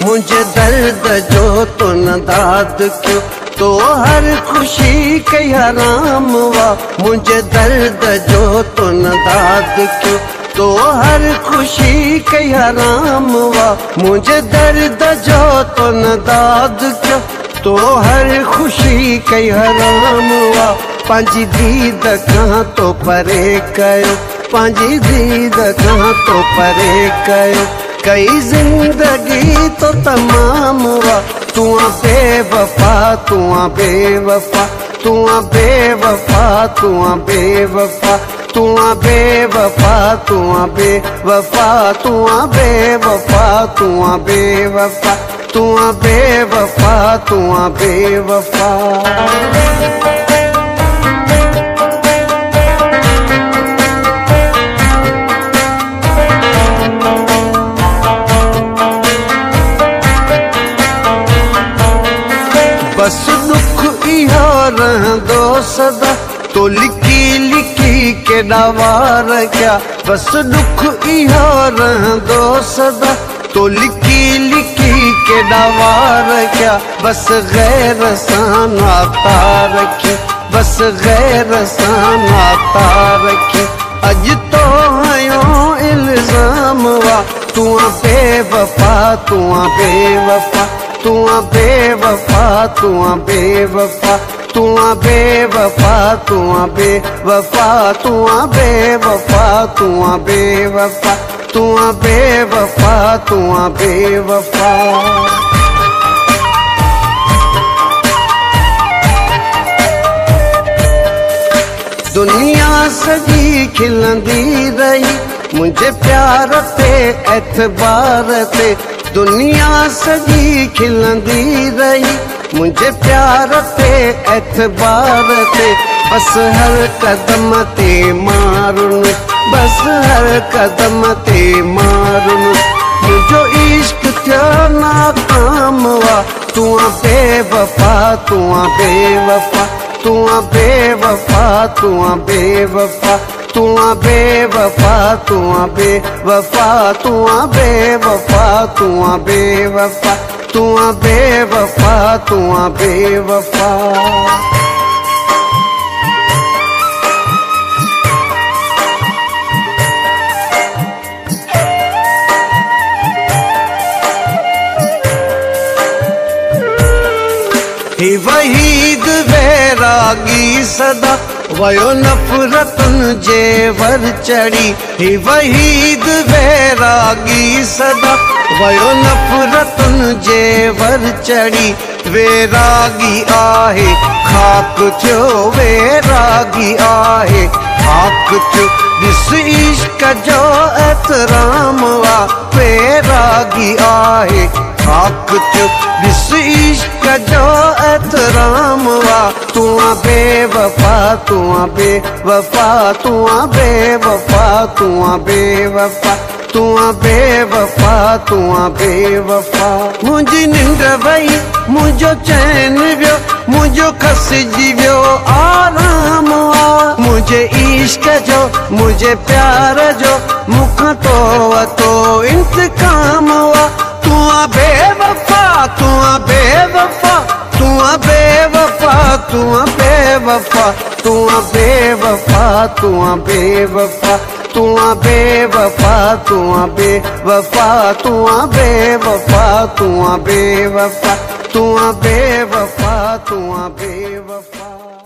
मुझे दर्द जो तो न दाद क्यों, तो हर खुशी के हराम हुआ। मुझे दर्द जो तो न दाद क्यों, तो हर खुशी के हराम हुआ। मुझे दर्द जो तो न दाद क्यों, तो हर खुशी के हराम हुआ। पंजी दीद कहाँ तो परे कयो, पंजी दीद कहाँ तो परे कयो। कई जिंदगी तो तमाम हुआ, तू बेवफा तू बेवफा, तू बेवफा तू बेवफा, तू बेवफा तू बेवफा, तू बेवफा तू बेवफा, तू बेवफा तू बेवफा। बस दुख इहो रहंदो सदा, तो लिखी लिखी के डावार क्या। बस दुख इहो रहंदो सदा, तो लिखी लिखी के डावार क्या। बस गैर सां नाता रखी, बस गैर सां नाता रखी। अज तो हयो इल्जाम हुआ, तू बेवफा तू बेवफा, तू बेवफा तू बेवफा, तू बेवफा तू बेवफा, तू बेवफा तू बेवफा, तू बेवफा तू बेवफा। दुनिया सजी खिलंदी रही, मुझे प्यार ते एतबार ते। दुनिया सजी खिलंदी रही, मुझे प्यार ते एतबार ते। बस हर कदम ते मारुन, बस हर कदम ते मारुन। मुझो इश्क थियो नाकाम हुआ, तू बेवफा तू बेवफा, तू बेवफा तू बेवफा, तू बेवफा तू बेवफा, तू बेवफा तू बेवफा, तू बेवफा तू बेवफा। ही वहीद वैरागी सदा, वयो नफरतन जे वर चढ़ी। ही वहीद वैरागी सदा, वयो नफरतन जे वर चढ़ी। वैरागी आहे खाक थियो, वैरागी आहे खाक थियो। जिस इश्क जो एतराम वा, वैरागी आहे खाक थियो। जिस इश्क जो एतराम वा, तू बेवफा तू बेवफा, तू बेवफा तू बेवफा, तू बेवफा तू बेवफा। मुझी निंड वई, मुझो चैन वियो, मुझो खसजी वियो आराम आ। मुझे इश्क जो, मुझे प्यार जो, मुख तो वतो इंतकाम हुआ। तू बेवफा तू बेवफा, तू बेवफा तू बेवफा, तू बेवफा तू बेवफा, तू बेवफा तू बेवफा, तू बेवफा तू बेवफा, तू बेवफा तू बेवफा।